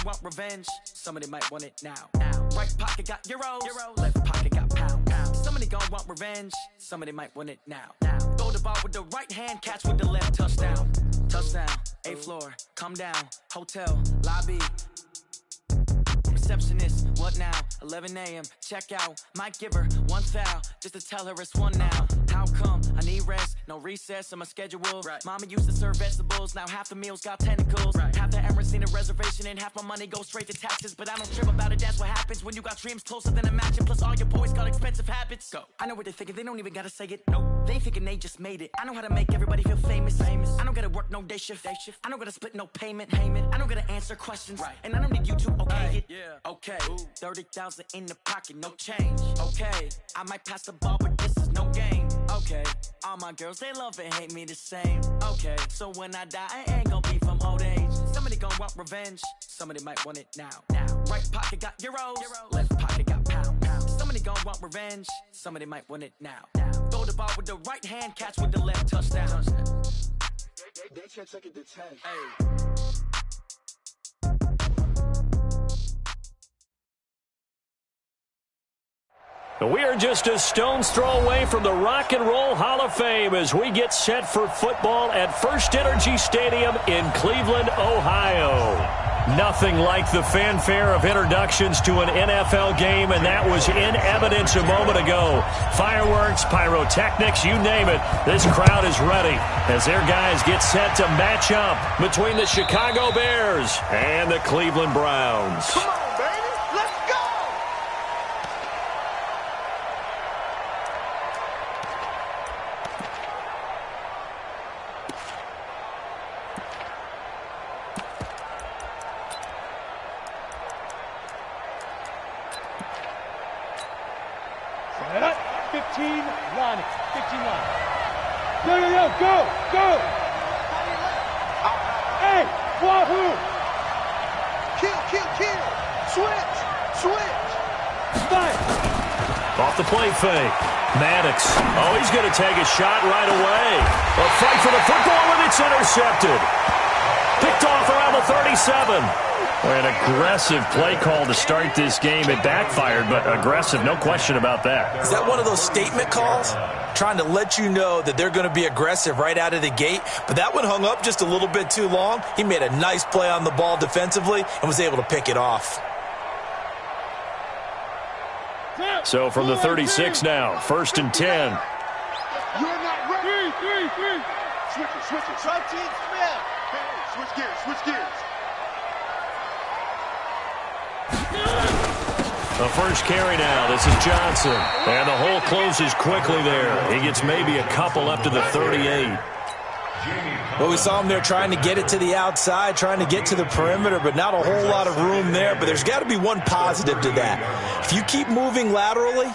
want revenge. Somebody might want it now. Right pocket got euros. Left pocket got pound. Somebody gon' want revenge. Somebody might want it now. Throw the ball with the right hand, catch with the left. Touchdown. Touchdown. 8th floor. Come down. Hotel. Lobby. Receptionist, what now? 11 a.m. Check out. Might give her one foul just to tell her it's one now. How come? I need rest, no recess in my schedule. Right. Mama used to serve vegetables, now half the meals got tentacles. Right. Half the Emirates need a reservation and half my money goes straight to taxes. But I don't trip about it, that's what happens when you got dreams closer than a match. And plus all your boys got expensive habits. Go. I know what they're thinking, they don't even gotta say it. Nope. They ain't thinking they just made it. I know how to make everybody feel famous. I don't gotta work no day shift. I don't gotta split no payment. I don't gotta answer questions. Right. And I don't need you to okay it. Yeah. Okay, 30,000 in the pocket, no change. Okay, I might pass the ball, but this is no game. Okay, all my girls, they love and hate me the same. Okay, so when I die, I ain't gon' be from old age. Somebody gon' want revenge, somebody might want it now. Right pocket got euros, left pocket got pound. Somebody gon' want revenge, somebody might want it now. Throw the ball with the right hand, catch with the left. Touchdown. They check it to 10. Hey. We are just a stone's throw away from the Rock and Roll Hall of Fame as we get set for football at First Energy Stadium in Cleveland, Ohio. Nothing like the fanfare of introductions to an NFL game, and that was in evidence a moment ago. Fireworks, pyrotechnics, you name it. This crowd is ready as their guys get set to match up between the Chicago Bears and the Cleveland Browns. Come on, baby. Let's go! Set up. 15 line. 15 line. Yo, go! Hey, wahoo! Kill! Switch! Fight! Off the play fake. Maddox. Oh, he's going to take a shot right away. A fight for the football, and it's intercepted. Picked off around the 37. An aggressive play call to start this game. It backfired, but aggressive, no question about that. Is that one of those statement calls? Trying to let you know that they're going to be aggressive right out of the gate, but that one hung up just a little bit too long. He made a nice play on the ball defensively and was able to pick it off. So from the 36 now, 1st and 10. You're not ready. Three. Switch it. Try team spin. Switch gears. The first carry now. This is Johnson. And the hole closes quickly there. He gets maybe a couple up to the 38. Well, we saw him there trying to get it to the outside, trying to get to the perimeter, but not a whole lot of room there. But there's got to be one positive to that. If you keep moving laterally,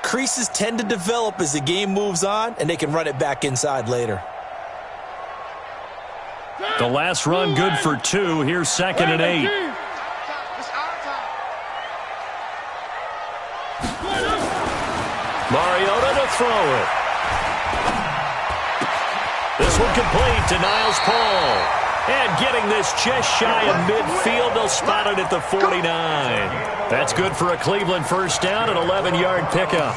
creases tend to develop as the game moves on, and they can run it back inside later. The last run good for 2. Here's 2nd and 8. Mariota to throw it. This one complete to Niles Paul. And getting this just shy of midfield, they'll spot it at the 49. That's good for a Cleveland first down, an 11-yard pickup.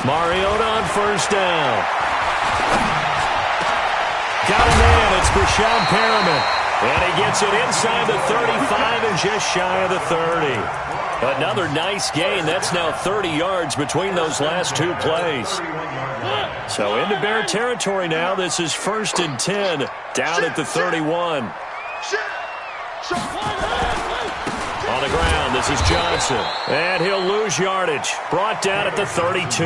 Mariota on first down. Got a man. It's Brashon Perriman. And he gets it inside the 35 and just shy of the 30. Another nice gain. That's now 30 yards between those last 2 plays. So into Bear territory now. This is 1st and 10 down at the 31. On the ground, this is Johnson. And he'll lose yardage. Brought down at the 32.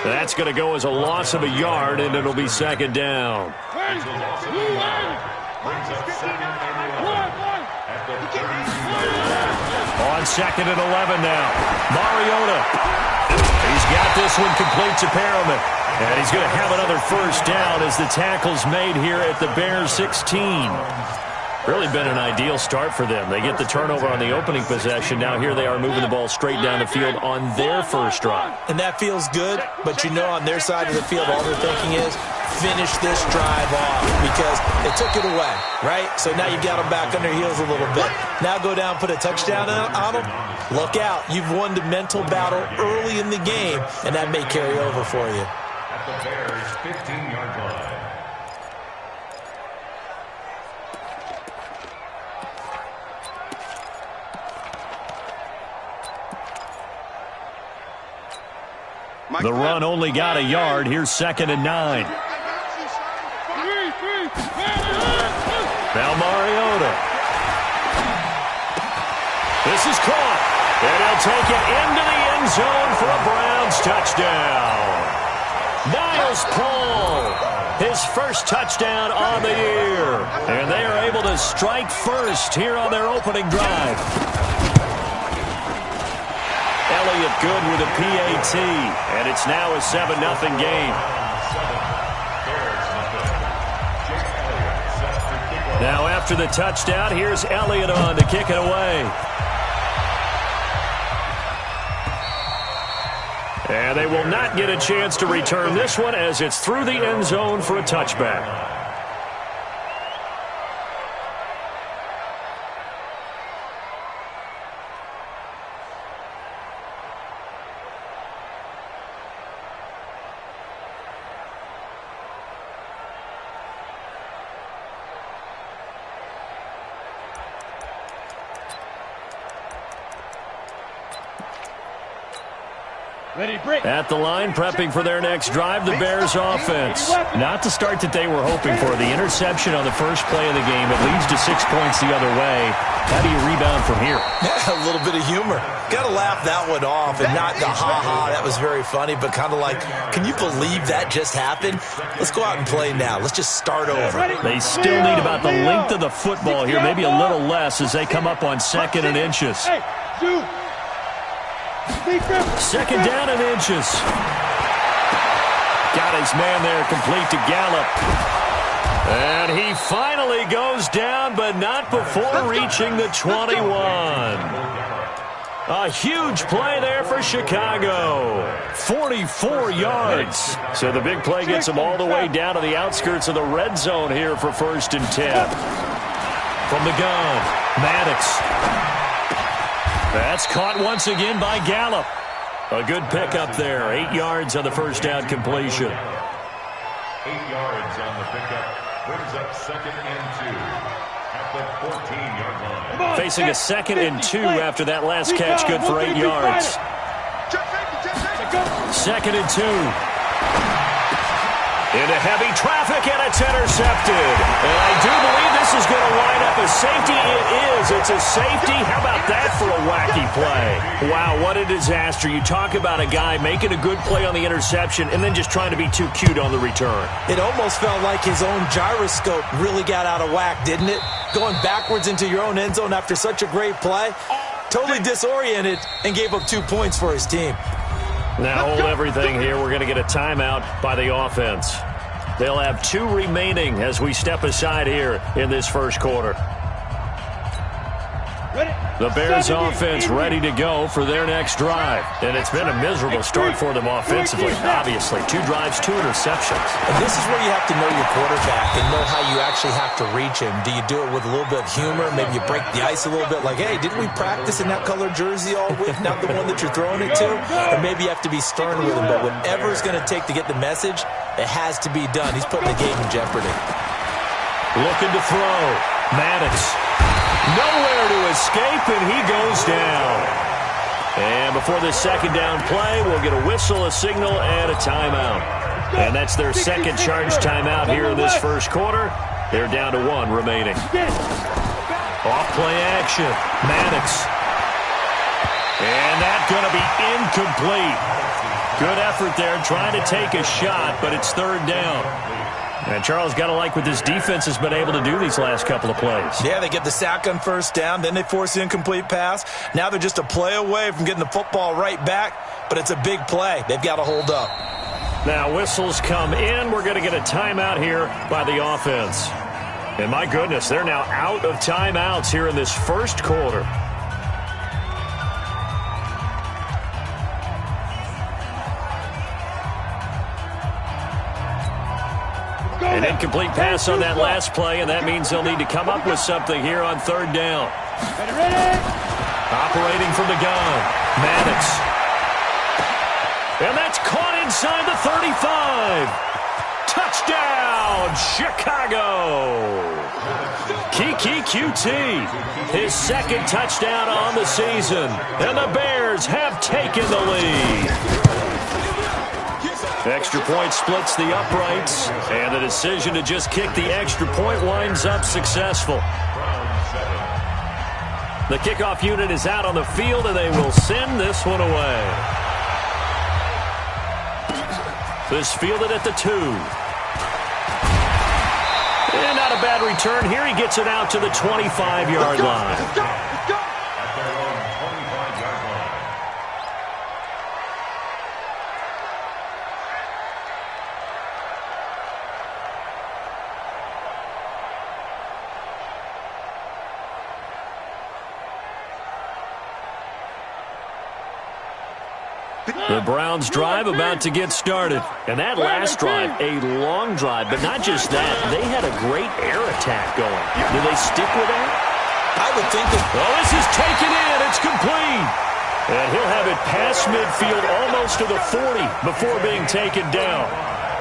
That's going to go as a loss of a yard, and it'll be 2nd down. On 2nd and 11 now. Mariota. He's got this one complete to Perriman. And he's going to have another first down as the tackle's made here at the Bears 16. Really been an ideal start for them. They get the turnover on the opening possession. Now here they are moving the ball straight down the field on their first drive. And that feels good, but you know on their side of the field, all they're thinking is finish this drive off because they took it away, right? So now you got them back on their heels a little bit. Now go down, put a touchdown on them. Look out. You've won the mental battle early in the game, and that may carry over for you. At the Bears' 15-yard line. The run only got a yard. Here's 2nd and 9. Now Mariota. This is caught. And he'll take it into the end zone for a Browns touchdown. Niles Paul, his first touchdown on the year. And they are able to strike first here on their opening drive. Elliott good with a PAT, and it's now a 7-0 game. Now after the touchdown, here's Elliott on to kick it away. And they will not get a chance to return this one as it's through the end zone for a touchback. At the line, prepping for their next drive, the Bears offense. Not the start that they were hoping for. The interception on the first play of the game. It leads to 6 points the other way. How do you rebound from here? Yeah, a little bit of humor. Got to laugh that one off and not the ha-ha. That was very funny, but kind of like, can you believe that just happened? Let's go out and play now. Let's just start over. They still need about the length of the football here, maybe a little less as they come up on 2nd and inches. Second down and inches. Got his man there, complete to Gallup. And he finally goes down, but not before reaching the 21. A huge play there for Chicago. 44 yards. So the big play gets them all the way down to the outskirts of the red zone here for 1st and 10. From the gun, Maddox. That's caught once again by Gallup. A good pickup there. 8 yards on the first down completion. 8 yards on the pickup. Brings up 2nd and 2 at the 14-yard line. Facing a 2nd and 2 after that last catch. Good for 8 yards. 2nd and 2. Into heavy traffic, and it's intercepted. And I do believe this is going to wind up a safety. It is. It's a safety. How about that for a wacky play? Wow, what a disaster. You talk about a guy making a good play on the interception and then just trying to be too cute on the return. It almost felt like his own gyroscope really got out of whack, didn't it? Going backwards into your own end zone after such a great play. Totally disoriented and gave up 2 points for his team. Now hold everything here. We're going to get a timeout by the offense. They'll have 2 remaining as we step aside here in this first quarter. The Bears offense ready to go for their next drive. And it's been a miserable start for them offensively, obviously. 2 drives, 2 interceptions. And this is where you have to know your quarterback and know how you actually have to reach him. Do you do it with a little bit of humor? Maybe you break the ice a little bit like, hey, didn't we practice in that colored jersey all week? Not the one that you're throwing it to? Or maybe you have to be stern with him. But whatever it's going to take to get the message, it has to be done. He's putting the game in jeopardy. Looking to throw. Maddox. Nowhere to escape, and he goes down. And before this second down play, we'll get a whistle, a signal, and a timeout. And that's their second charge timeout here in this first quarter. They're down to 1 remaining. Off play action. Maddox. And that's going to be incomplete. Good effort there, trying to take a shot, but it's 3rd down. And Charles, got to like what this defense has been able to do these last couple of plays. Yeah, they get the sack on 1st down, then they force the incomplete pass. Now they're just a play away from getting the football right back, but it's a big play. They've got to hold up. Now whistles come in. We're going to get a timeout here by the offense. And my goodness, they're now out of timeouts here in this first quarter. An incomplete pass on that last play, and that means they'll need to come up with something here on third down. Operating from the gun, Maddox. And that's caught inside the 35. Touchdown, Chicago. Kiki QT, his second touchdown on the season. And the Bears have taken the lead. Extra point splits the uprights, and the decision to just kick the extra point winds up successful. The kickoff unit is out on the field, and they will send this one away. This fielded at the 2. And not a bad return here. He gets it out to the 25-yard line. At their own 25-yard line. The Browns drive about to get started. And that last drive, a long drive, but not just that. They had a great air attack going. Do they stick with that? I would think that... Oh, this is taken in. It's complete. And he'll have it past midfield almost to the 40 before being taken down.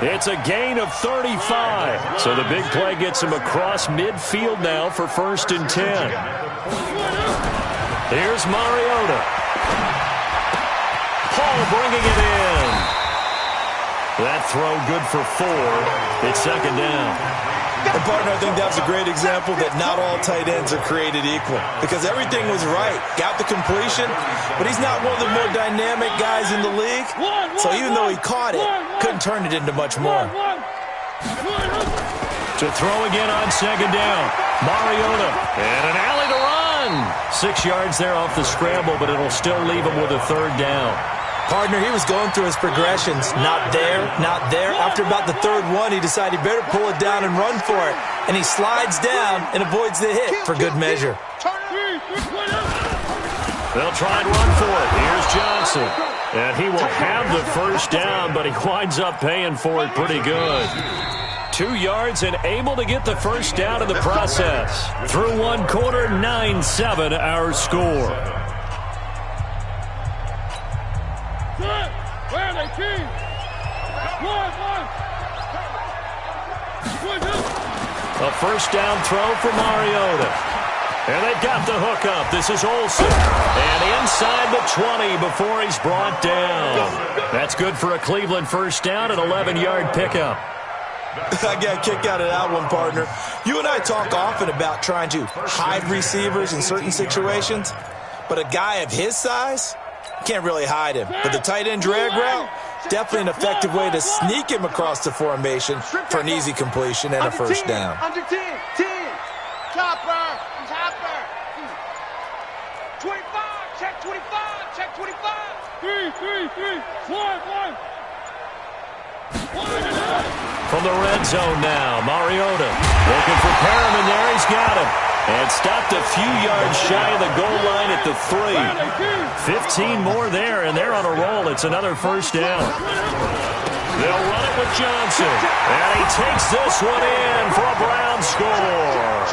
It's a gain of 35. So the big play gets him across midfield now for 1st and 10. Here's Mariota. Paul bringing it in. That throw good for 4. It's 2nd down. And partner, I think that's a great example that not all tight ends are created equal. Because everything was right. Got the completion, but he's not one of the more dynamic guys in the league. So even though he caught it, couldn't turn it into much more. To throw again on 2nd down. Mariota. And an alley to run. 6 yards there off the scramble, but it'll still leave him with a 3rd down. Partner, he was going through his progressions. Not there, not there. After about the 3rd one, he decided he better pull it down and run for it. And he slides down and avoids the hit for good measure. They'll try and run for it. Here's Johnson. And he will have the 1st down, but he winds up paying for it pretty good. 2 yards and able to get the 1st down in the process. Through 1 quarter, 9-7 our score. A 1st down throw for Mariota. And they got the hook up. This is Olsen. And inside the 20 before he's brought down. That's good for a Cleveland 1st down, an 11-yard pickup. I got a kick out of that one, partner. You and I talk often about trying to hide receivers in certain situations, but a guy of his size can't really hide him. But the tight end drag route, definitely an effective way to sneak him across the formation for an easy completion and a 1st down. Under 10, 10. Chopper, chopper. 25, check 25, check 25. 3, 1. From the red zone now, Mariota looking for Perriman there. He's got him. And stopped a few yards shy of the goal line at the 3. 15 more there, and they're on a roll. It's another 1st down. They'll run it with Johnson. And he takes this one in for a Brown score.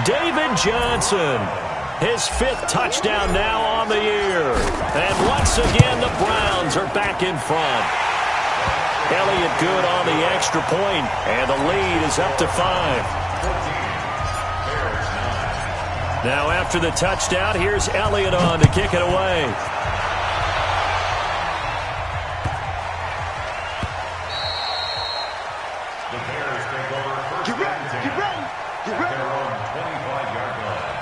David Johnson, his 5th touchdown now on the year. And once again, the Browns are back in front. Elliott good on the extra point, and the lead is up to 5. Now after the touchdown, here's Elliott on to kick it away. The Bears take over 1st and 10. At their own 25-yard line.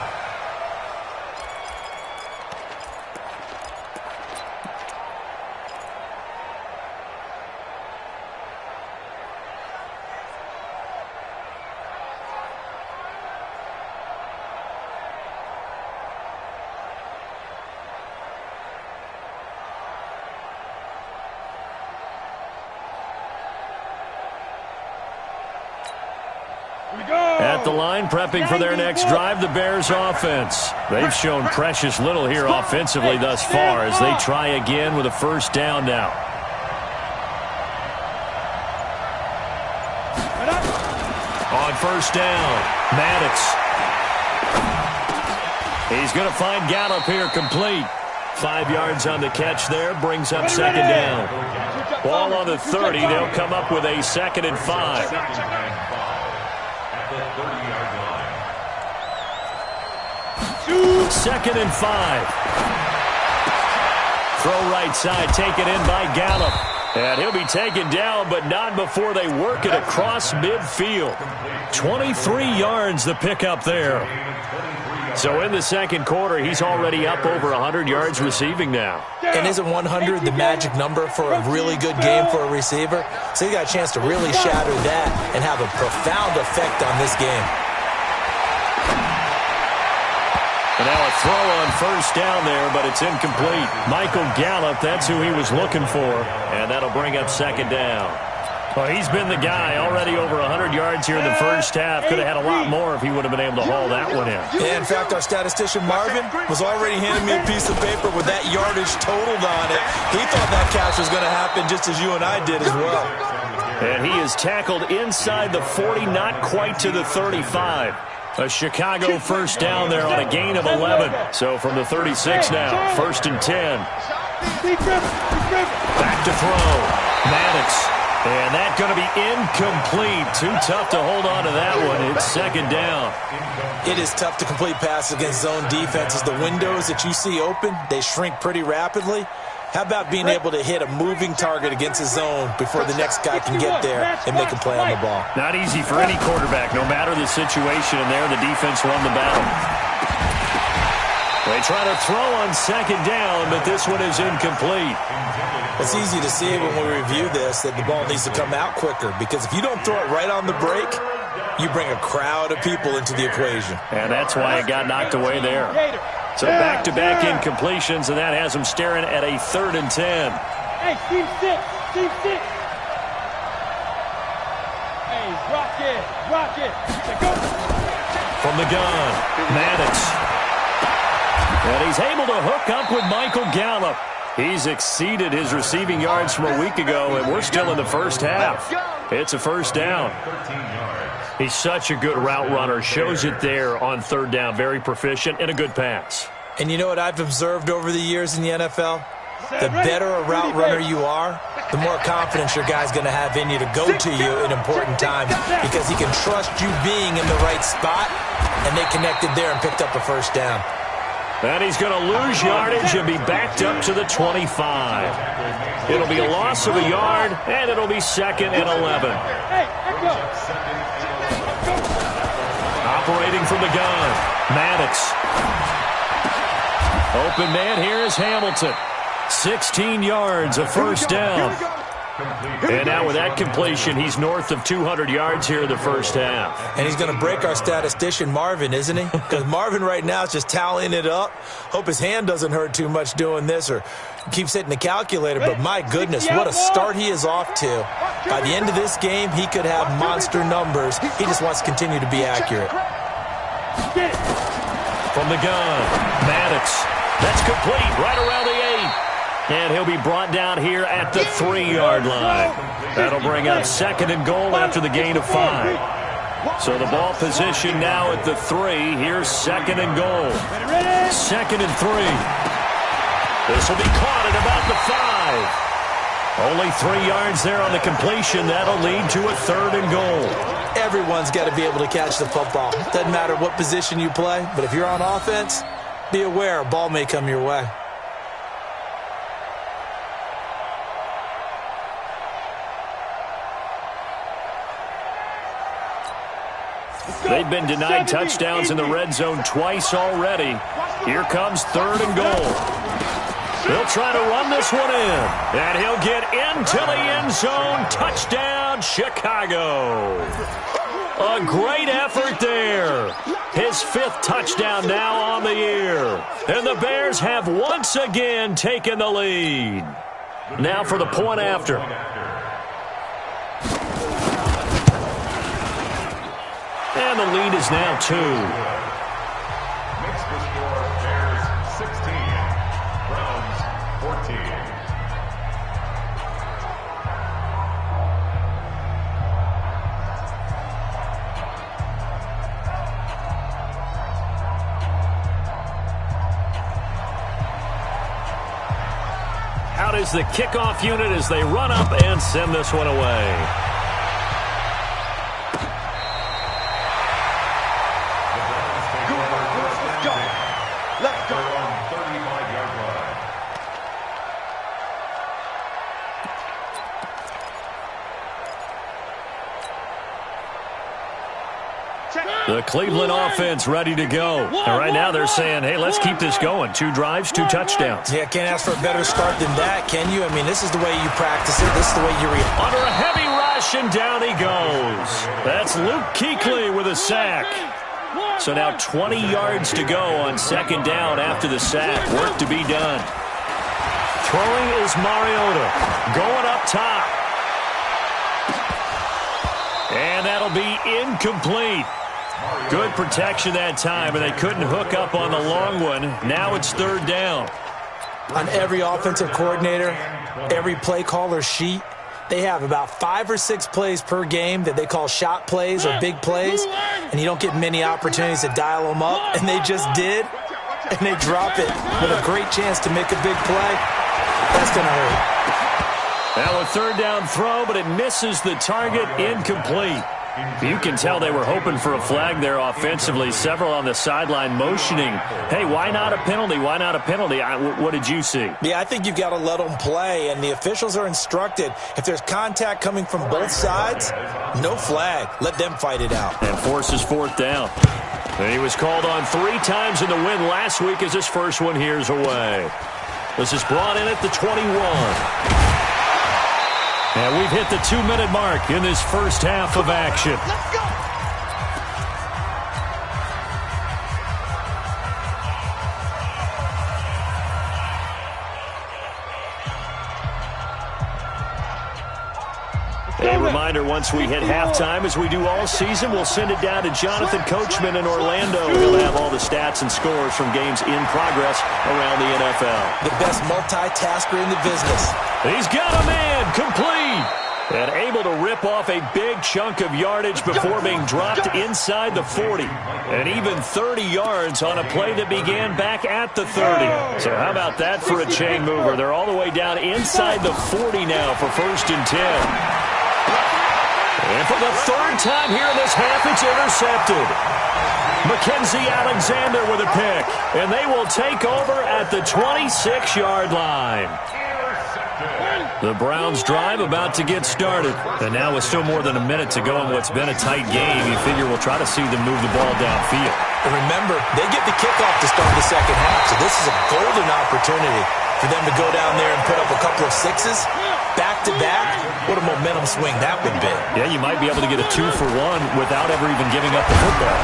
At the line, prepping for their next drive, the Bears offense. They've shown precious little here offensively thus far as they try again with a first down now. On first down, Maddox. He's going to find Gallup here complete. 5 yards on the catch there, brings up second down. Ball on the 30, they'll come up with a 2nd and 5. Second and 5. Throw right side, taken in by Gallup. And he'll be taken down, but not before they work it across midfield. 23 yards the pickup there. So in the second quarter, he's already up over 100 yards receiving now. And isn't 100 the magic number for a really good game for a receiver? So he got a chance to really shatter that and have a profound effect on this game. And now a throw on first down there, but it's incomplete. Michael Gallup, that's who he was looking for. And that'll bring up second down. Well, he's been the guy already over 100 yards here in the first half. Could have had a lot more if he would have been able to haul that one in. Yeah, in fact, our statistician Marvin was already handing me a piece of paper with that yardage totaled on it. He thought that catch was going to happen just as you and I did as well. And he is tackled inside the 40, not quite to the 35. A Chicago first down there on a gain of 11. So from the 36 now, 1st and 10. Back to throw. Maddox. And that's going to be incomplete. Too tough to hold on to that one. It's second down. It is tough to complete passes against zone defenses. The windows that you see open, they shrink pretty rapidly. How about being able to hit a moving target against a zone before the next guy can get there and make a play on the ball? Not easy for any quarterback, no matter the situation. And there, the defense won the battle. They try to throw on second down, but this one is incomplete. It's easy to see when we review this that the ball needs to come out quicker, because if you don't throw it right on the break, you bring a crowd of people into the equation. And that's why it got knocked away there. So back-to-back incompletions, and that has them staring at a 3rd and 10. Hey, team 6, team 6. Hey, rock it. Go. From the gun, Maddox. And he's able to hook up with Michael Gallup. He's exceeded his receiving yards from a week ago, and we're still in the first half. It's a first down. He's such a good route runner. Shows it there on 3rd down. Very proficient and a good pass. And you know what I've observed over the years in the NFL? The better a route runner you are, the more confidence your guy's going to have in you to go to you in important times, because he can trust you being in the right spot, and they connected there and picked up a first down. And he's going to lose yardage and be backed up to the 25. It'll be a loss of a yard, and it'll be 2nd and 11. Operating from the gun, Maddox. Open man here is Hamilton. 16 yards, a first down. And now with that completion, he's north of 200 yards here in the first half. And he's going to break our statistician Marvin, isn't he? Because Marvin right now is just tallying it up. Hope his hand doesn't hurt too much doing this or keeps hitting the calculator. But my goodness, what a start he is off to. By the end of this game, he could have monster numbers. He just wants to continue to be accurate. From the gun, Maddox. That's complete right around the 8. And he'll be brought down here at the 3-yard line. That'll bring up 2nd and goal after the gain of 5. So the ball position now at the 3. Here's 2nd and goal. 2nd and 3. This will be caught at about the 5. Only 3 yards there on the completion. That'll lead to a 3rd and goal. Everyone's got to be able to catch the football. Doesn't matter what position you play, but if you're on offense, be aware a ball may come your way. They've been denied touchdowns in the red zone twice already. Here comes 3rd and goal. They'll try to run this one in. And he'll get into the end zone. Touchdown, Chicago. A great effort there. His 5th touchdown now on the year. And the Bears have once again taken the lead. Now for the point after. And the lead is now 2. Makes the score Bears 16, Browns 14. Out is the kickoff unit as they run up and send this one away. Let's go. On 35-yard line. The Cleveland offense ready to go. And right now they're saying, hey, let's keep this going. 2 drives, 2 touchdowns. Yeah, can't ask for a better start than that, can you? I mean, this is the way you practice it. This is the way you react. Under a heavy rush, and down he goes. That's Luke Kuechly with a sack. So now 20 yards to go on second down after the sack. Work to be done. Throwing is Mariota. Going up top. And that'll be incomplete. Good protection that time, and they couldn't hook up on the long one. Now it's third down. On every offensive coordinator, every play caller sheet, they have about 5 or 6 plays per game that they call shot plays or big plays, and you don't get many opportunities to dial them up, and they just did, and they drop it with a great chance to make a big play. That's going to hurt. Now a third down throw, but it misses the target, incomplete. You can tell they were hoping for a flag there offensively. Several on the sideline motioning, hey, why not a penalty? Why not a penalty? What did you see? Yeah, I think you've got to let them play, and the officials are instructed. If there's contact coming from both sides, no flag. Let them fight it out. And forces fourth down. And he was called on 3 times in the win last week as his first one here's away. This is brought in at the 21. And we've hit the 2-minute mark in this first half of action. Let's go. A reminder, once we hit halftime, as we do all season, we'll send it down to Jonathan Coachman in Orlando. He'll have all the stats and scores from games in progress around the NFL. The best multitasker in the business. He's got a man, complete. And able to rip off a big chunk of yardage before being dropped inside the 40. And even 30 yards on a play that began back at the 30. So how about that for a chain mover? They're all the way down inside the 40 now for 1st and 10. And for the 3rd time here in this half, it's intercepted. Mackenzie Alexander with a pick. And they will take over at the 26-yard line. The Browns drive about to get started. And now with still more than a minute to go in what's been a tight game, you figure we'll try to see them move the ball downfield. And remember, they get the kickoff to start the second half, so this is a golden opportunity for them to go down there and put up a couple of 6s. Back-to-back, what a momentum swing that would be. Yeah, you might be able to get a 2-for-1 without ever even giving up the football.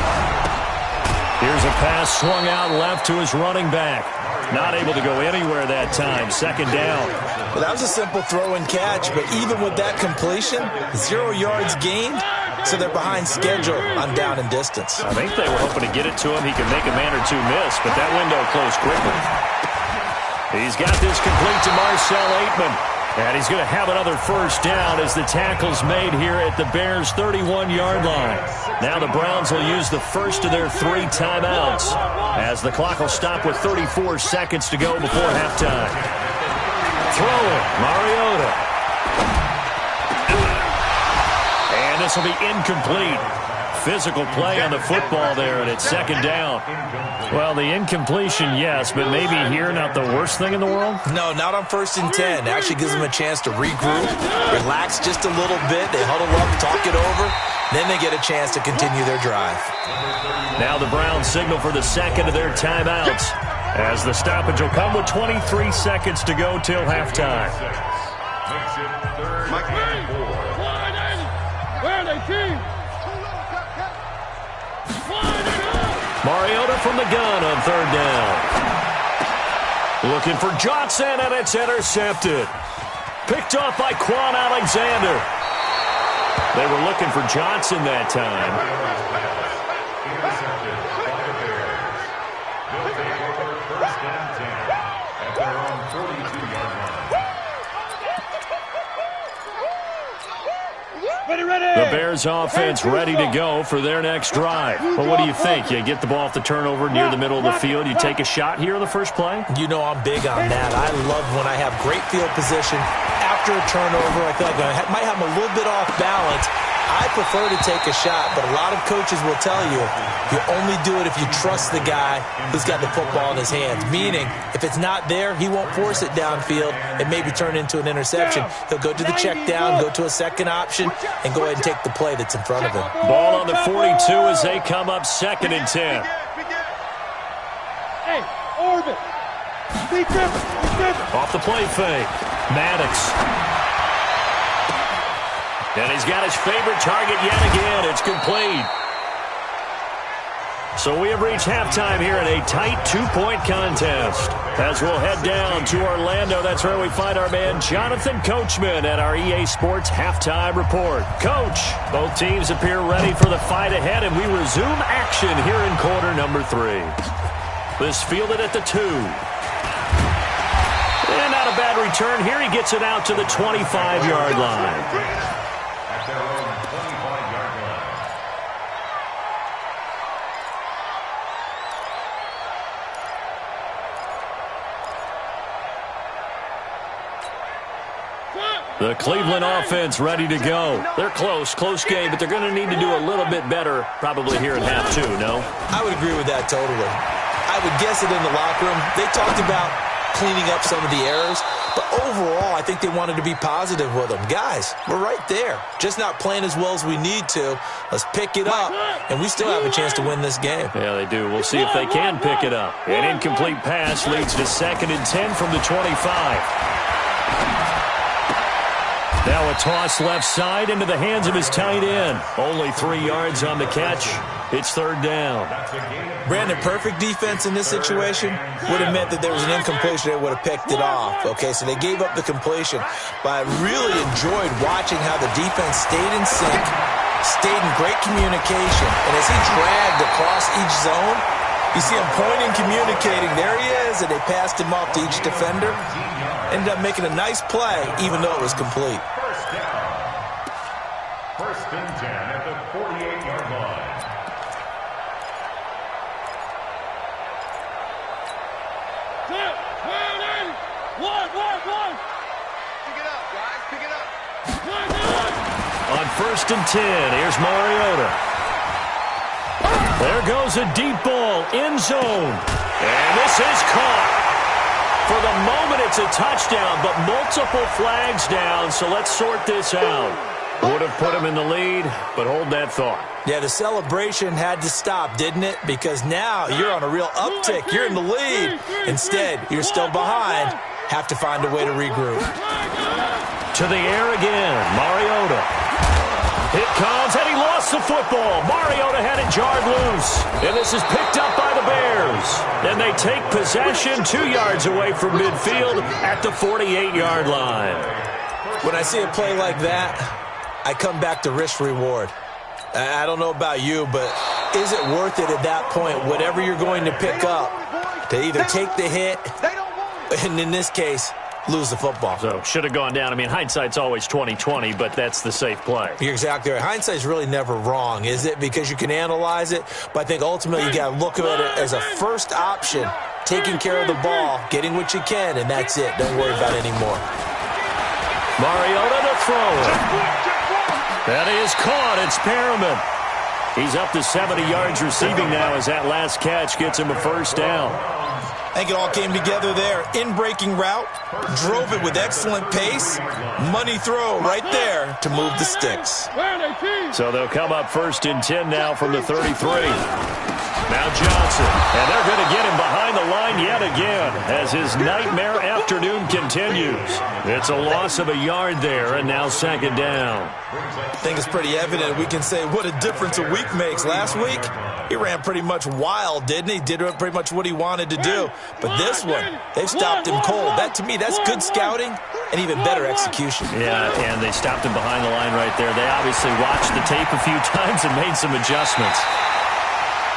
Here's a pass swung out left to his running back. Not able to go anywhere that time. 2nd down. Well, that was a simple throw and catch, but even with that completion, 0 yards gained, so they're behind schedule on down and distance. I think they were hoping to get it to him. He could make a man or 2 miss, but that window closed quickly. He's got this complete to Marcel Aitman. And he's going to have another 1st down as the tackle's made here at the Bears' 31-yard line. Now the Browns will use the first of their 3 timeouts as the clock will stop with 34 seconds to go before halftime. Throwing, Mariota. And this will be incomplete. Physical play on the football there, and it's 2nd down. Well, the incompletion, yes, but maybe here not the worst thing in the world? No, not on 1st and 10. It actually gives them a chance to regroup, relax just a little bit. They huddle up, talk it over. Then they get a chance to continue their drive. Now the Browns signal for the 2nd of their timeouts as the stoppage will come with 23 seconds to go till halftime. Makes it 3rd and 4. Where are they, team? Mariota from the gun on 3rd down. Looking for Johnson, and it's intercepted. Picked off by Quan Alexander. They were looking for Johnson that time. Intercepted by the Bears. They'll take over first and 10 at their own 42-yard line. The Bears offense ready to go for their next drive. Well, what do you think? You get the ball off the turnover near the middle of the field. You take a shot here in the first play? You know I'm big on that. I love when I have great field position after a turnover. I feel like I might have them a little bit off balance. I prefer to take a shot, but a lot of coaches will tell you only do it if you trust the guy who's got the football in his hands. Meaning, if it's not there, he won't force it downfield and maybe turn into an interception. He'll go to the check down, go to a second option, and go ahead and take the play that's in front of him. Ball on the 42 as they come up 2nd and 10. Hey, orbit. Be careful. Off the play fake. Maddox. And he's got his favorite target yet again. It's complete. So we have reached halftime here in a tight 2-point contest. As we'll head down to Orlando, that's where we find our man Jonathan Coachman at our EA Sports Halftime Report. Coach, both teams appear ready for the fight ahead, and we resume action here in quarter number 3. This fielded at the 2. And not a bad return here. He gets it out to the 25-yard line. At their own 25-yard line. The Cleveland offense ready to go. They're close game, but they're going to need to do a little bit better probably here in half 2, no? I would agree with that totally. I would guess it in the locker room. They talked about cleaning up some of the errors, but overall, I think they wanted to be positive with them. Guys, we're right there. Just not playing as well as we need to. Let's pick it up, and we still have a chance to win this game. Yeah, they do. We'll see if they can pick it up. An incomplete pass leads to 2nd and 10 from the 25. Now a toss left side into the hands of his tight end. Only 3 yards on the catch. It's 3rd down. Brandon, perfect defense in this situation would have meant that there was an incompletion. They would have picked it off. Okay, so they gave up the completion. But I really enjoyed watching how the defense stayed in sync, stayed in great communication. And as he dragged across each zone, you see him pointing, communicating. There he is, and they passed him off to each defender. Ended up making a nice play, even though it was complete. First down. 1st and 10 at the 48-yard line. One. Pick it up, guys. Pick it up. On 1st and 10, here's Mariota. There goes a deep ball, end zone. And this is caught. For the moment, it's a touchdown, but multiple flags down, so let's sort this out. Would have put him in the lead, but hold that thought. Yeah, the celebration had to stop, didn't it? Because now you're on a real uptick. You're in the lead. Instead, you're still behind. Have to find a way to regroup. To the air again, Mariota. It comes, and he lost the football. Mariota had it jarred loose. And this is picked up by the Bears. And they take possession 2 yards away from midfield at the 48-yard line. When I see a play like that, I come back to risk-reward. I don't know about you, but is it worth it at that point, whatever you're going to pick up, to either take the hit, and in this case, lose the football? So, should have gone down. I mean, hindsight's always 20/20, but that's the safe play. You're exactly right. Hindsight's really never wrong, is it? Because you can analyze it, but I think ultimately you got to look at it as a first option, taking care of the ball, getting what you can, and that's it. Don't worry about it anymore. Mariota to throw it. That is caught. It's Perriman. He's up to 70 yards receiving now as that last catch gets him a first down. I think it all came together there. In-breaking route, drove it with excellent pace. Money throw right there to move the sticks. So they'll come up 1st and 10 now from the 33. Now Johnson, and they're going to get him behind the line yet again as his nightmare afternoon continues. It's a loss of a yard there, and now 2nd down. I think it's pretty evident. We can say what a difference a week makes. Last week, he ran pretty much wild, didn't he? Did pretty much what he wanted to do. But this one, they've stopped him cold. That, to me, that's good scouting and even better execution. Yeah, and they stopped him behind the line right there. They obviously watched the tape a few times and made some adjustments.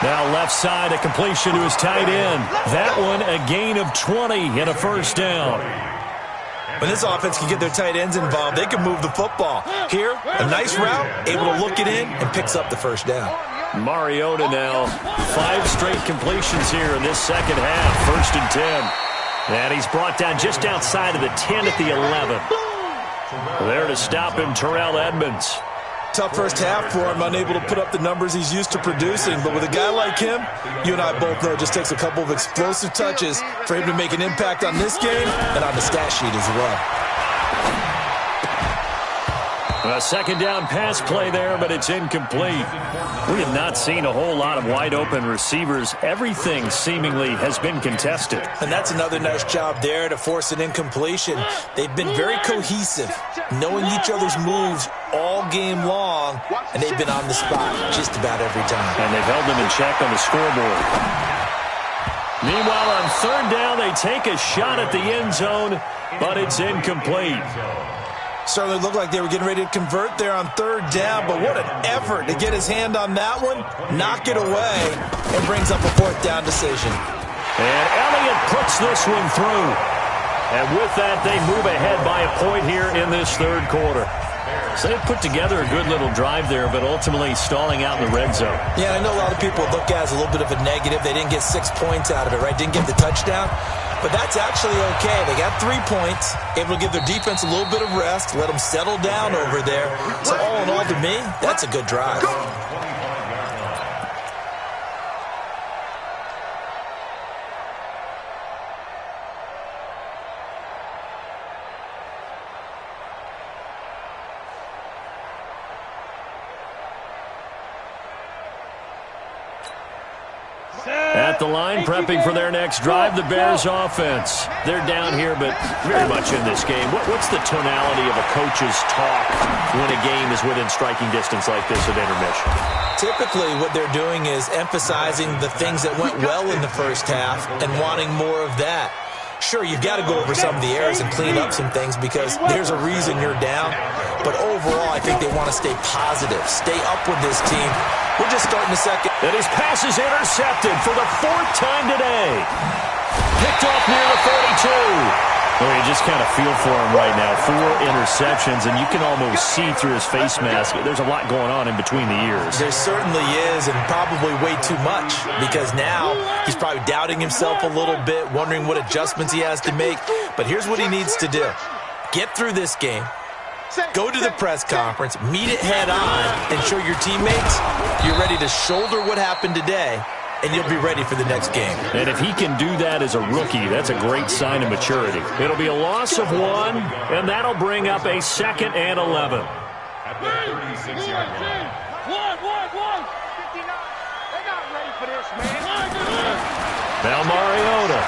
Now left side, a completion to his tight end. That one, a gain of 20 and a first down. When this offense can get their tight ends involved, they can move the football. Here, a nice route, able to look it in, and picks up the first down. Mariota now, 5 straight completions here in this second half. 1st and 10. And he's brought down just outside of the 10 at the 11. There to stop him, Terrell Edmonds. Tough first half for him, unable to put up the numbers he's used to producing. But with a guy like him, you and I both know it just takes a couple of explosive touches for him to make an impact on this game and on the stat sheet as well. A second down pass play there, but it's incomplete. We have not seen a whole lot of wide-open receivers. Everything seemingly has been contested. And that's another nice job there to force an incompletion. They've been very cohesive, knowing each other's moves all game long, and they've been on the spot just about every time. And they've held them in check on the scoreboard. Meanwhile, on 3rd down, they take a shot at the end zone, but it's incomplete. Certainly looked like they were getting ready to convert there on 3rd down, but what an effort to get his hand on that one, knock it away, and brings up a 4th down decision. And Elliott puts this one through. And with that, they move ahead by a point here in this 3rd quarter. So they put together a good little drive there, but ultimately stalling out in the red zone. Yeah, I know a lot of people look at it as a little bit of a negative. They didn't get 6 points out of it, right? Didn't get the touchdown. But that's actually okay. They got 3 points, able to give their defense a little bit of rest, let them settle down over there. So all in all, to me, that's a good drive. At the line, prepping for their next drive, the Bears offense. They're down here, but very much in this game. What's the tonality of a coach's talk when a game is within striking distance like this at intermission? Typically, what they're doing is emphasizing the things that went well in the first half and wanting more of that. Sure, you've got to go over some of the errors and clean up some things because there's a reason you're down. But overall, I think they want to stay positive, stay up with this team. We're just starting the second. And his pass is intercepted for the 4th time today. Picked off near the 42. Well, you just kind of feel for him right now. 4 interceptions, and you can almost see through his face mask. There's a lot going on in between the ears. There certainly is, and probably way too much, because now he's probably doubting himself a little bit, wondering what adjustments he has to make. But here's what he needs to do. Get through this game. Go to the press conference, meet it head on, and show your teammates you're ready to shoulder what happened today, and you'll be ready for the next game. And if he can do that as a rookie, that's a great sign of maturity. It'll be a loss of 1, and that'll bring up a 2nd and 11. At the 36-yard line. They're not ready for this, man. Now Mariota.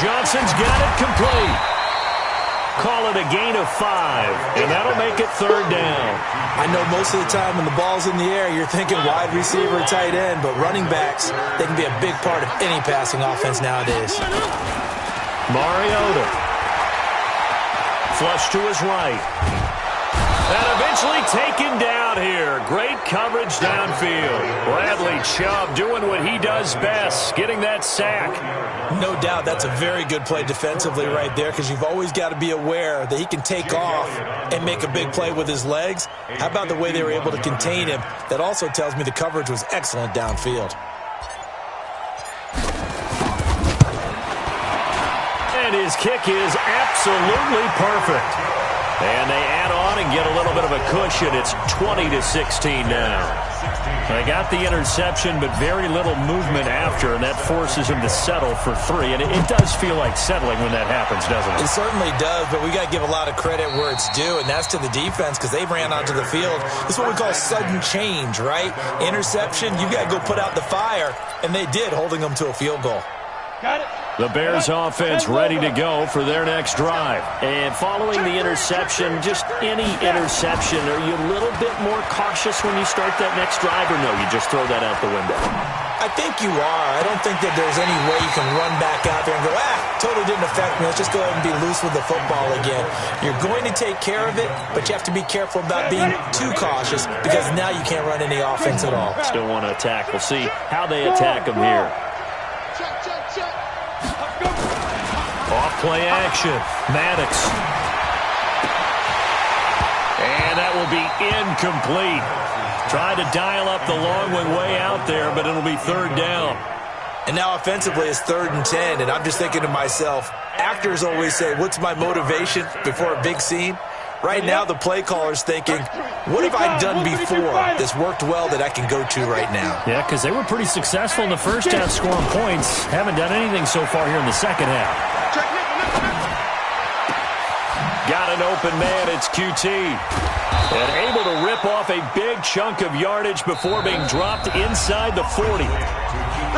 Johnson's got it complete. Call it a gain of 5, and that'll make it 3rd down. I know most of the time when the ball's in the air, you're thinking wide receiver, tight end, but running backs, they can be a big part of any passing offense nowadays. Mariota. Flush to his right. And eventually taken down here. Great coverage downfield. Bradley Chubb doing what he does best, getting that sack. No doubt that's a very good play defensively right there because you've always got to be aware that he can take off and make a big play with his legs. How about the way they were able to contain him? That also tells me the coverage was excellent downfield. And his kick is absolutely perfect. And they add on and get a little bit of a cushion. It's 20-16 now. They got the interception, but very little movement after, and that forces him to settle for 3. And it does feel like settling when that happens, doesn't it? It certainly does, but we got to give a lot of credit where it's due, and that's to the defense because they ran onto the field. This is what we call sudden change, right? Interception, you got to go put out the fire, and they did, holding them to a field goal. Got it. The Bears offense ready to go for their next drive. And following the interception, just any interception, are you a little bit more cautious when you start that next drive, or no, you just throw that out the window? I think you are. I don't think that there's any way you can run back out there and go, totally didn't affect me. Let's just go ahead and be loose with the football again. You're going to take care of it, but you have to be careful about being too cautious because now you can't run any offense at all. Still want to attack. We'll see how they attack them here. Off play action. Maddox. And that will be incomplete. Tried to dial up the long one way out there, but it'll be third down. And now offensively it's 3rd and 10, and I'm just thinking to myself, actors always say, what's my motivation before a big scene? Right now the play caller's thinking, what have I done before that's worked well that I can go to right now? Yeah, because they were pretty successful in the first half scoring points. Haven't done anything so far here in the second half. Got an open man, it's QT. And able to rip off a big chunk of yardage before being dropped inside the 40.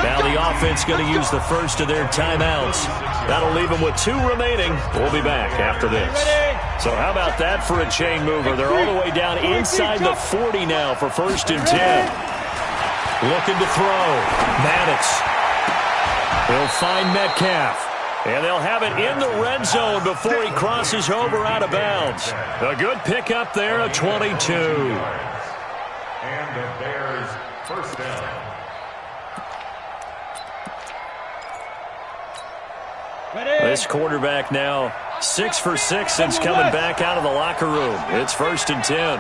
Now the offense going to use the first of their timeouts. That'll leave them with 2 remaining. We'll be back after this. So how about that for a chain mover? They're all the way down inside the 40 now for 1st and 10. Looking to throw. Maddox. He'll find Metcalf. And they'll have it in the red zone before he crosses over out of bounds. A good pickup there, a 22. And the Bears first down. This quarterback now 6 for 6 since coming back out of the locker room. It's 1st and 10.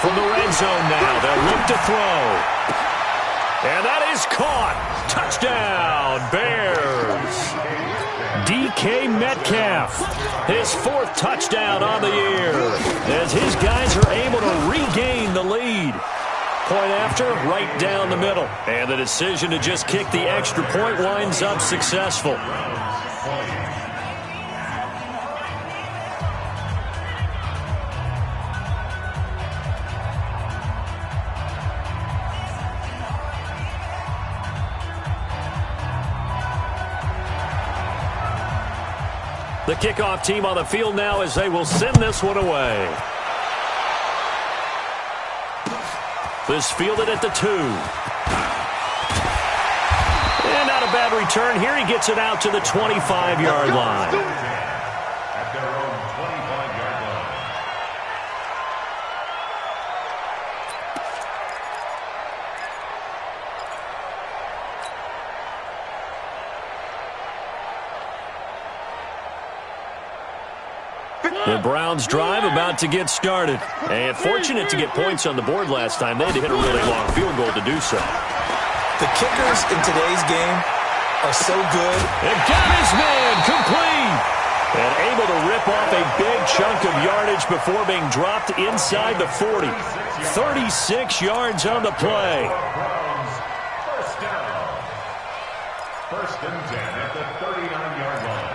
From the red zone now, they'll look to throw. And that is caught. Touchdown, Bears. DK Metcalf, his 4th touchdown on the year, as his guys are able to regain the lead. Point after, right down the middle. And the decision to just kick the extra point winds up successful. The kickoff team on the field now as they will send this one away. This fielded at the 2. And not a bad return here. He gets it out to the 25-yard line. At their own 25-yard line. The Browns drive about to get started. And fortunate to get points on the board last time. They had to hit a really long field goal to do so. The kickers in today's game are so good. And got his man complete. And able to rip off a big chunk of yardage before being dropped inside the 40. 36 yards on the play. Browns first down. 1st and 10 at the 39-yard line.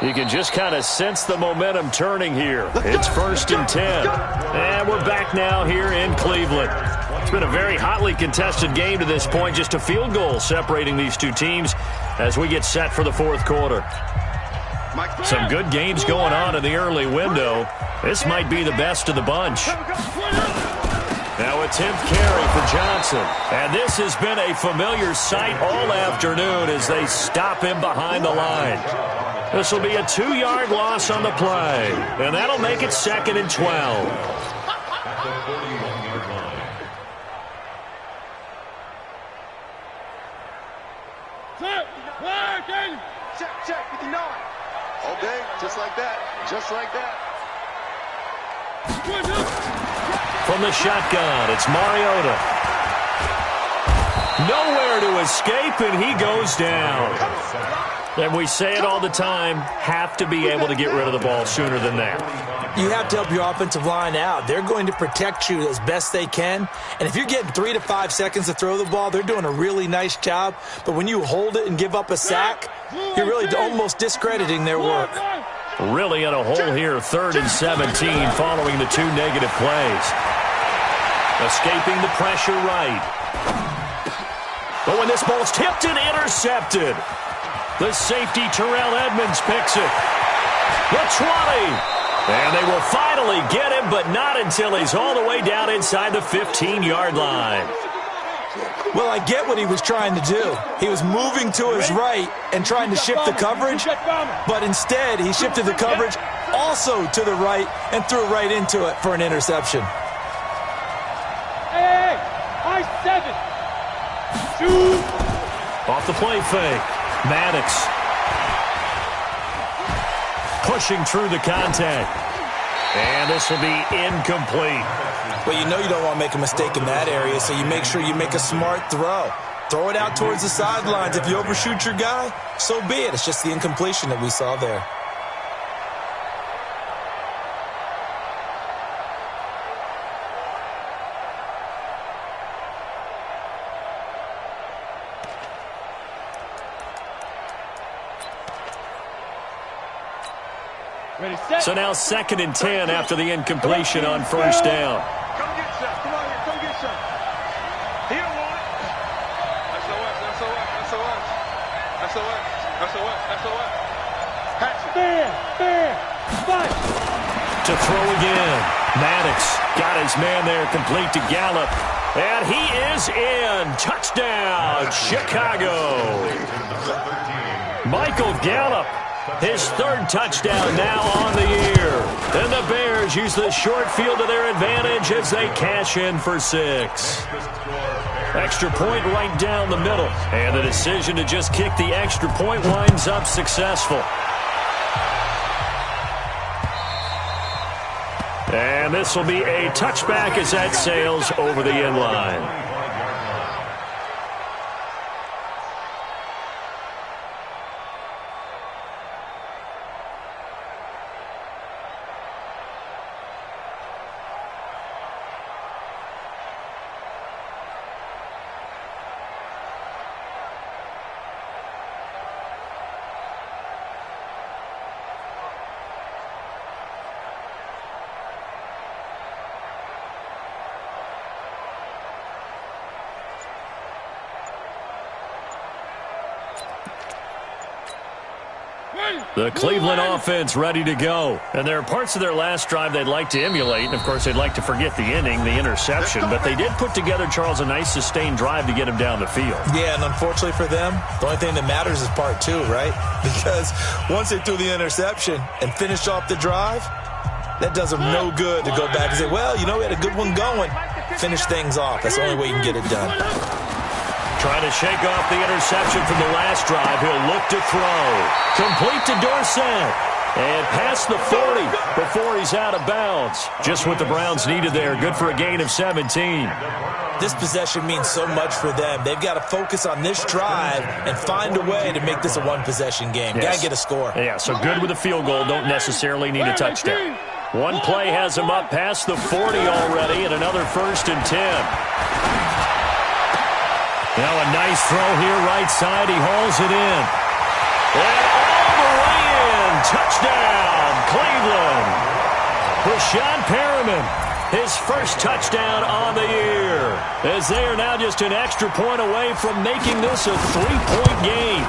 You can just kind of sense the momentum turning here. It's 1st and 10. And we're back now here in Cleveland. It's been a very hotly contested game to this point. Just a field goal separating these two teams as we get set for the 4th quarter. Some good games going on in the early window. This might be the best of the bunch. Now a 10th carry for Johnson. And this has been a familiar sight all afternoon as they stop him behind the line. This will be a 2-yard loss on the play. And that'll make it 2nd and 12. At the 41-yard line. Check, 59. Okay, just like that. Just like that. From the shotgun, it's Mariota. Nowhere to escape, and he goes down. And we say it all the time, have to be able to get rid of the ball sooner than that. You have to help your offensive line out. They're going to protect you as best they can. And if you're getting 3 to 5 seconds to throw the ball, they're doing a really nice job. But when you hold it and give up a sack, you're really almost discrediting their work. Really in a hole here, 3rd and 17 following the 2 negative plays. Escaping the pressure right. But when this ball's tipped and intercepted, the safety Terrell Edmonds picks it. The 20. And they will finally get him, but not until he's all the way down inside the 15-yard line. Well, I get what he was trying to do. He was moving to his right and trying to shift the coverage, but instead he shifted the coverage also to the right and threw right into it for an interception. Hey, high 7. Shoot. Off the play fake. Maddox. Pushing through the contact. And this will be incomplete. Well, you know you don't want to make a mistake in that area, so you make sure you make a smart throw. Throw it out towards the sidelines. If you overshoot your guy, so be it. It's just the incompletion that we saw there. Ready, set. So now 2nd and 10 after the incompletion on first down. Come get some. Come on here. Come get some. He don't want it. SOS. Patch it. Fair. Fight. To throw again. Maddox got his man there, complete to Gallup. And he is in. Touchdown, Chicago. Michael Gallup, his 3rd touchdown now on the year. And the Bears use the short field to their advantage as they cash in for 6. Extra point right down the middle. And the decision to just kick the extra point winds up successful. And this will be a touchback as that sails over the end line. The Cleveland offense ready to go. And there are parts of their last drive they'd like to emulate. And, of course, they'd like to forget the inning, the interception. But they did put together, Charles, a nice sustained drive to get him down the field. Yeah, and unfortunately for them, the only thing that matters is part 2, right? Because once they threw the interception and finished off the drive, that does them no good to go back and say, well, you know, we had a good one going. Finish things off. That's the only way you can get it done. Trying to shake off the interception from the last drive. He'll look to throw. Complete to Dorsett. And past the 40 before he's out of bounds. Just what the Browns needed there. Good for a gain of 17. This possession means so much for them. They've got to focus on this drive and find a way to make this a one-possession game. Yes. Got to get a score. Yeah, so good with a field goal. Don't necessarily need a touchdown. One play has him up past the 40 already, and another 1st and 10. Now a nice throw here, right side. He hauls it in. And all the way in. Touchdown, Cleveland. Rashad Perriman, his 1st touchdown on the year. As they are now just an extra point away from making this a 3-point game.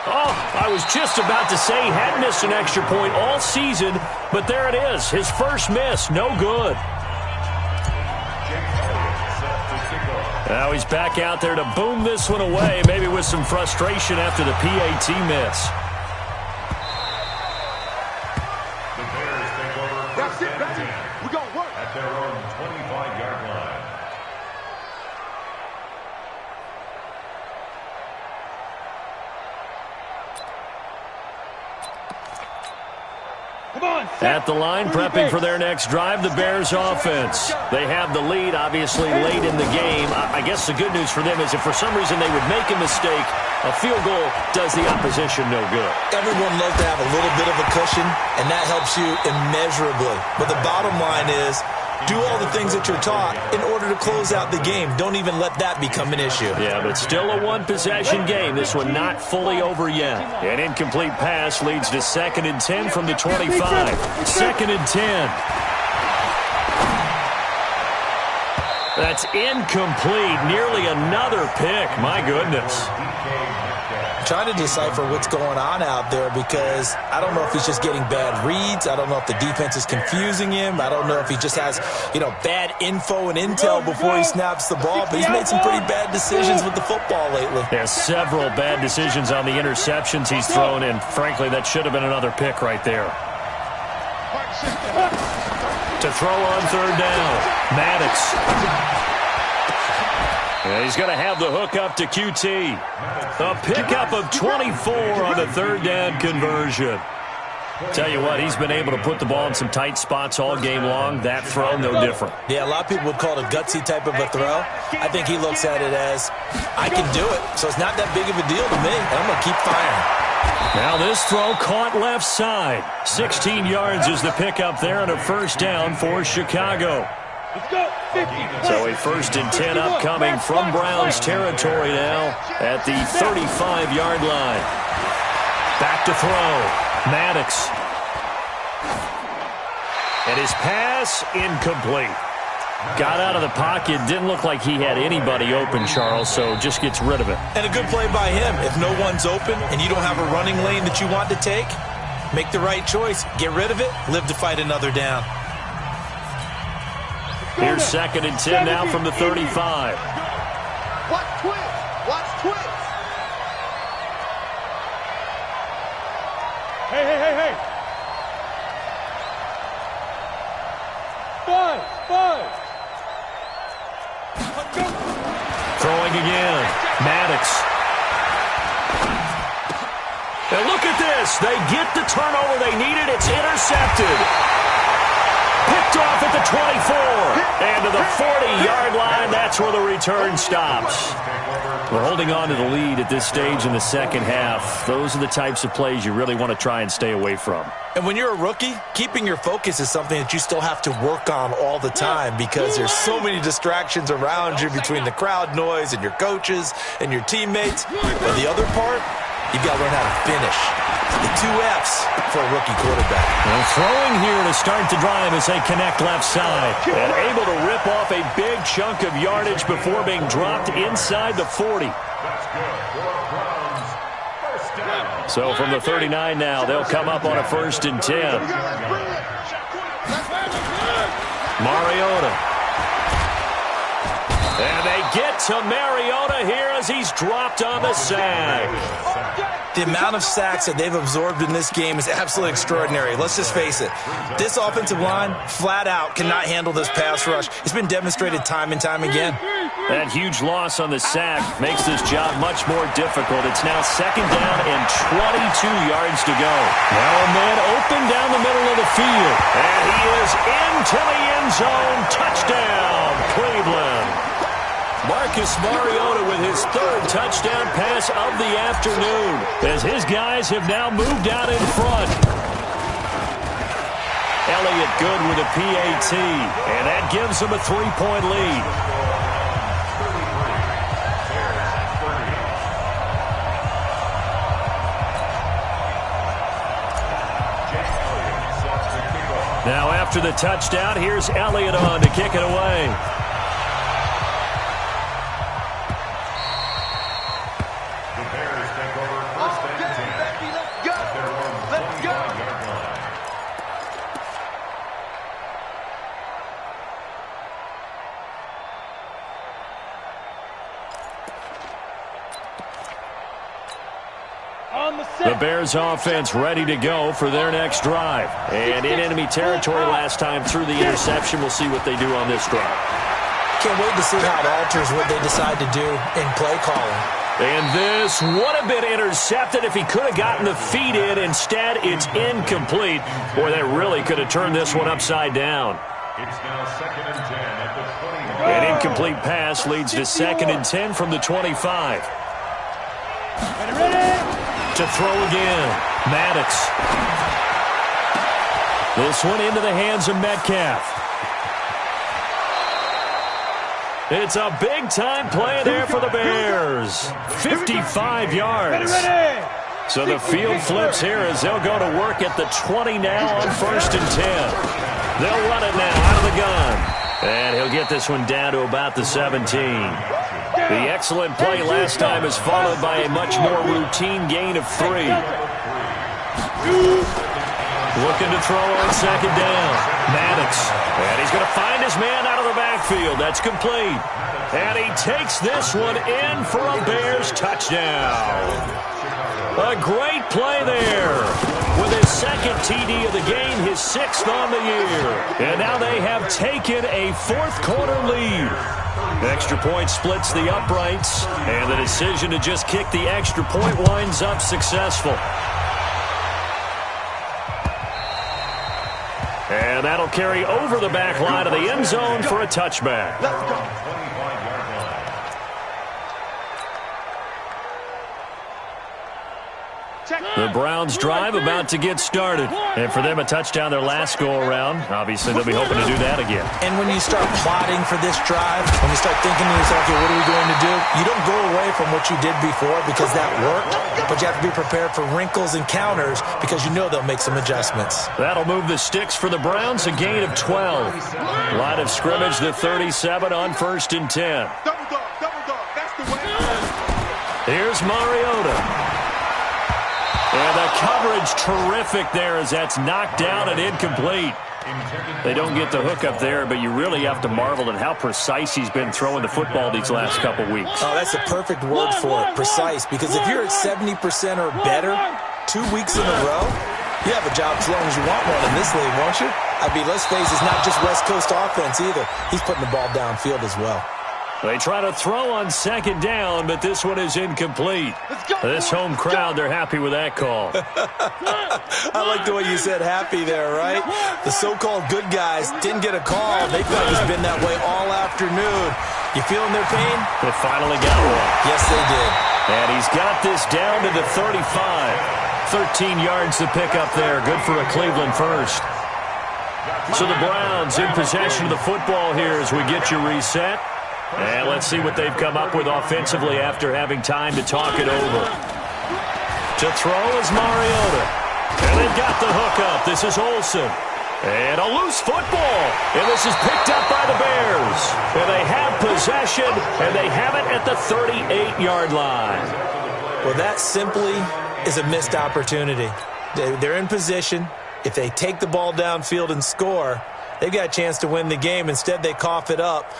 Oh, I was just about to say he hadn't missed an extra point all season, but there it is. His 1st miss, no good. Now he's back out there to boom this one away, maybe with some frustration after the PAT miss. The Bears take over That's it, first baby. and 10 We're going to work. at their own 25-yard line. Come on, set. At the line, prepping for their next drive, the Bears offense. They have the lead, obviously, late in the game. I guess the good news for them is if for some reason they would make a mistake, a field goal does the opposition no good. Everyone loves to have a little bit of a cushion, and that helps you immeasurably. But the bottom line is, do all the things that you're taught in order to close out the game. Don't even let that become an issue. Yeah, but still a one-possession game. This one not fully over yet. An incomplete pass leads to 2nd and 10 from the 25. 2nd and 10. That's incomplete. Nearly another pick. My goodness. Trying to decipher what's going on out there because I don't know if he's just getting bad reads. I don't know if the defense is confusing him. I don't know if he just has, bad info and intel before he snaps the ball. But he's made some pretty bad decisions with the football lately. There's several bad decisions on the interceptions he's thrown, and frankly, that should have been another pick right there. To throw on third down, Maddox. Yeah, he's going to have the hook up to QT. A pickup of 24 on the third down conversion. Tell you what, he's been able to put the ball in some tight spots all game long. That throw, no different. Yeah, a lot of people would call it a gutsy type of a throw. I think he looks at it as, I can do it, so it's not that big of a deal to me, and I'm going to keep firing. Now this throw caught left side. 16 yards is the pickup there on a first down for Chicago. Let's go. 50. So a 1st and 10 upcoming from Browns territory now at the 35-yard line. Back to throw. Maddox. And his pass incomplete. Got out of the pocket. Didn't look like he had anybody open, Charles, so just gets rid of it. And a good play by him. If no one's open and you don't have a running lane that you want to take, make the right choice. Get rid of it. Live to fight another down. Here's 2nd and 10 now from the 35. Watch twist. Watch twist. Hey. 5. Throwing again. Maddox. And look at this. They get the turnover they needed. It's intercepted. Picked off at the 24. And to the 40-yard line, that's where the return stops. We're holding on to the lead at this stage in the second half. Those are the types of plays you really want to try and stay away from. And when you're a rookie, keeping your focus is something that you still have to work on all the time because there's so many distractions around you between the crowd noise and your coaches and your teammates. But the other part, you've got to learn how to finish. The 2 F's for a rookie quarterback. Well, throwing here to start the drive as they connect left side. And able to rip off a big chunk of yardage before being dropped inside the 40. So from the 39 now, they'll come up on a 1st and 10. Mariota. And they get to Mariota here as he's dropped on the sack. The amount of sacks that they've absorbed in this game is absolutely extraordinary. Let's just face it. This offensive line, flat out, cannot handle this pass rush. It's been demonstrated time and time again. That huge loss on the sack makes this job much more difficult. It's now 2nd down and 22 yards to go. Now a man open down the middle of the field. And he is into the end zone. Touchdown, Cleveland. Marcus Mariota with his 3rd touchdown pass of the afternoon as his guys have now moved out in front. Elliott good with a PAT, and that gives him a 3-point lead. Now after the touchdown, here's Elliott on to kick it away. The Bears offense ready to go for their next drive. And in enemy territory last time through the interception. We'll see what they do on this drive. Can't wait to see how it alters what they decide to do in play calling. And this would have been intercepted if he could have gotten the feet in. Instead, it's incomplete. Boy, they really could have turned this one upside down. It's now 2nd and 10 at the 20. An incomplete pass leads to 2nd and 10 from the 25. To throw again, Maddox. This one into the hands of Metcalf. It's a big-time play there for the Bears. 55 yards. So the field flips here as they'll go to work at the 20 now on 1st and 10. They'll run it now out of the gun. And he'll get this one down to about the 17. The excellent play last time is followed by a much more routine gain of 3. Looking to throw on second down. Maddox. And he's going to find his man out of the backfield. That's complete. And he takes this one in for a Bears touchdown. A great play there. With his second TD of the game, his 6th on the year. And now they have taken a fourth-quarter lead. Extra point splits the uprights, and the decision to just kick the extra point winds up successful. And that'll carry over the back line of the end zone for a touchback. Let's go. The Browns drive about to get started. And for them, a touchdown their last go-around. Obviously, they'll be hoping to do that again. And when you start plotting for this drive, when you start thinking to yourself, okay, what are we going to do? You don't go away from what you did before because that worked, but you have to be prepared for wrinkles and counters because you know they'll make some adjustments. That'll move the sticks for the Browns, a gain of 12. Line of scrimmage, the 37 on 1st and 10. Double dog, that's the way. Here's Mariota. And the coverage terrific there as that's knocked down and incomplete. They don't get the hook up there, but you really have to marvel at how precise he's been throwing the football these last couple weeks. Oh, that's the perfect word for it, precise, because if you're at 70% or better 2 weeks in a row, you have a job as long as you want one in this league, won't you? I mean, let's face it, it's not just West Coast offense either. He's putting the ball downfield as well. They try to throw on second down, but this one is incomplete. This home crowd, they're happy with that call. I like the way you said happy there, right? The so-called good guys didn't get a call. They thought it's been that way all afternoon. You feeling their pain? They finally got one. Yes, they did. And he's got this down to the 35. 13 yards to pick up there. Good for a Cleveland first. So the Browns in possession of the football here as we get you reset. And let's see what they've come up with offensively after having time to talk it over. To throw is Mariota. And they've got the hook up. This is Olsen. And a loose football. And this is picked up by the Bears. And they have possession, and they have it at the 38-yard line. Well, that simply is a missed opportunity. They're in position. If they take the ball downfield and score, they've got a chance to win the game. Instead, they cough it up.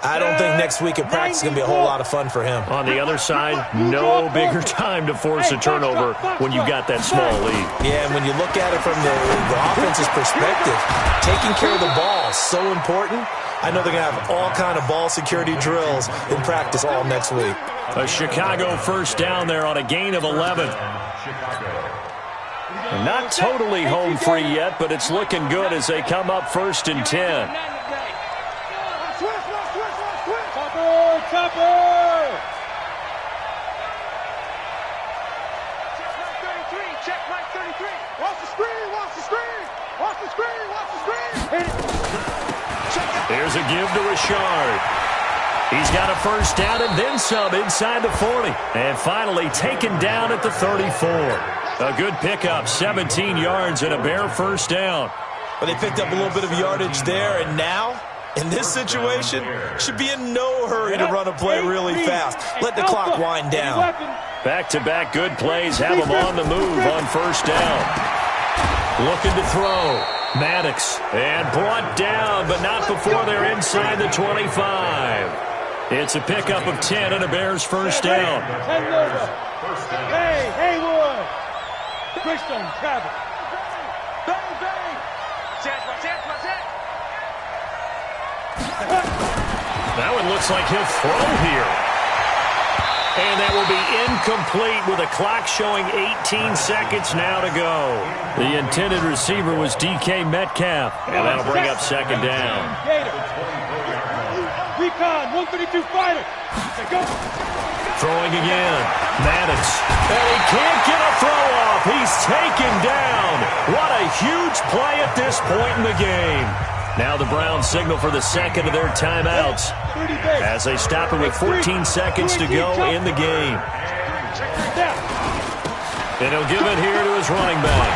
I don't think next week at practice is going to be a whole lot of fun for him. On the other side, no bigger time to force a turnover when you've got that small lead. Yeah, and when you look at it from the offense's perspective, taking care of the ball is so important. I know they're going to have all kind of ball security drills in practice all next week. A Chicago first down there on a gain of 11. Not totally home free yet, but it's looking good as they come up 1st and 10. Chopper! Check right 33. Watch the screen, watch the screen. Watch the screen, watch the screen. Here's a give to Richard. He's got a first down and then some inside the 40. And finally taken down at the 34. A good pickup, 17 yards and a Bear first down. But they picked up a little bit of yardage there, and now, in this situation, should be in no hurry to run a play really fast. Let the clock wind down. Back-to-back good plays have them on the move on first down. Looking to throw. Maddox. And brought down, but not before they're inside the 25. It's a pickup of 10 and a Bears first down. Hey, Haywood. Christian, Travis. Bang, bang. Jack. That one looks like he'll throw here. And that will be incomplete with a clock showing 18 seconds now to go. The intended receiver was DK Metcalf. And that'll bring up second down. Recon, 132 fighter. Go. Throwing again. Maddox. And he can't get a throw off. He's taken down. What a huge play at this point in the game. Now the Browns signal for the second of their timeouts as they stop it with 14 seconds to go in the game. And he'll give it here to his running back.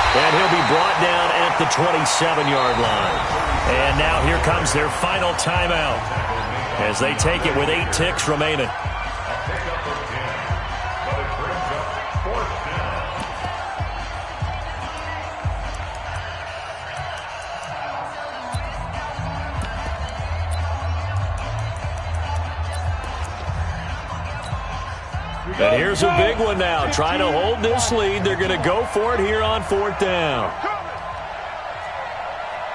And he'll be brought down at the 27-yard line. And now here comes their final timeout as they take it with 8 ticks remaining. And here's a big one now. Trying to hold this lead. They're going to go for it here on 4th down.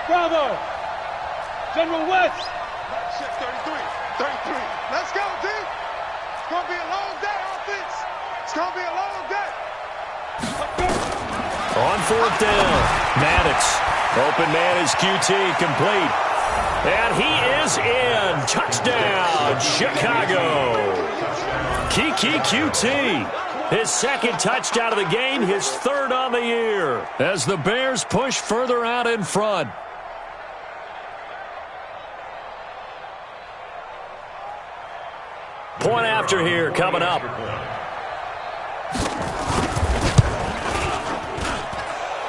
Bravo! General West! 33. Let's go, D. It's going to be a long day, offense. It's going to be a long day. On 4th down, Maddox. Open man is QT, complete. And he is in. Touchdown, Chicago. Kiki QT, his 2nd touchdown of the game, his 3rd on the year, as the Bears push further out in front. Point after here coming up.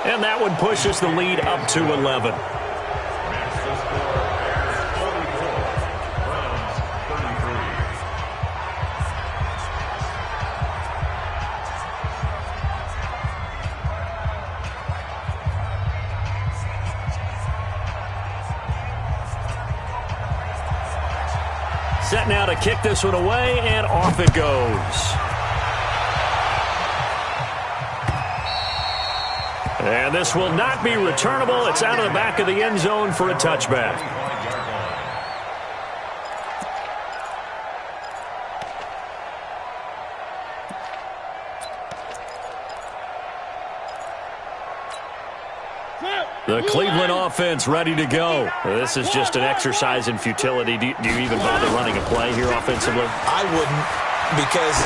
And that one pushes the lead up to 11. Set now to kick this one away, and off it goes. And this will not be returnable. It's out of the back of the end zone for a touchback. The Cleveland offense ready to go. This is just an exercise in futility. Do you even bother running a play here offensively? I wouldn't, because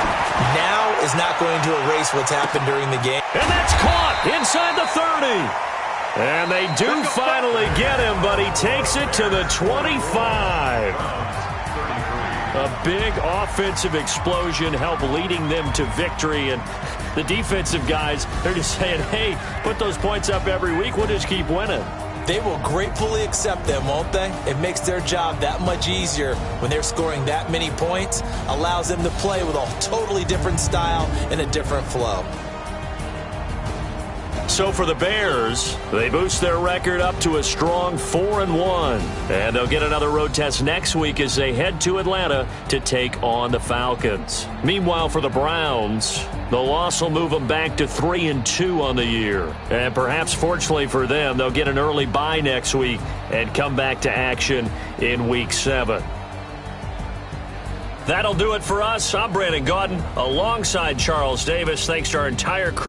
now is not going to erase what's happened during the game. And that's caught inside the 30. And they do finally get him, but he takes it to the 25. A big offensive explosion helped leading them to victory. And the defensive guys, they're just saying, hey, put those points up every week. We'll just keep winning. They will gratefully accept them, won't they? It makes their job that much easier when they're scoring that many points. Allows them to play with a totally different style and a different flow. So for the Bears, they boost their record up to a strong 4-1. And they'll get another road test next week as they head to Atlanta to take on the Falcons. Meanwhile, for the Browns, the loss will move them back to 3-2 on the year. And perhaps fortunately for them, they'll get an early bye next week and come back to action in Week 7. That'll do it for us. I'm Brandon Gaudin alongside Charles Davis. Thanks to our entire crew.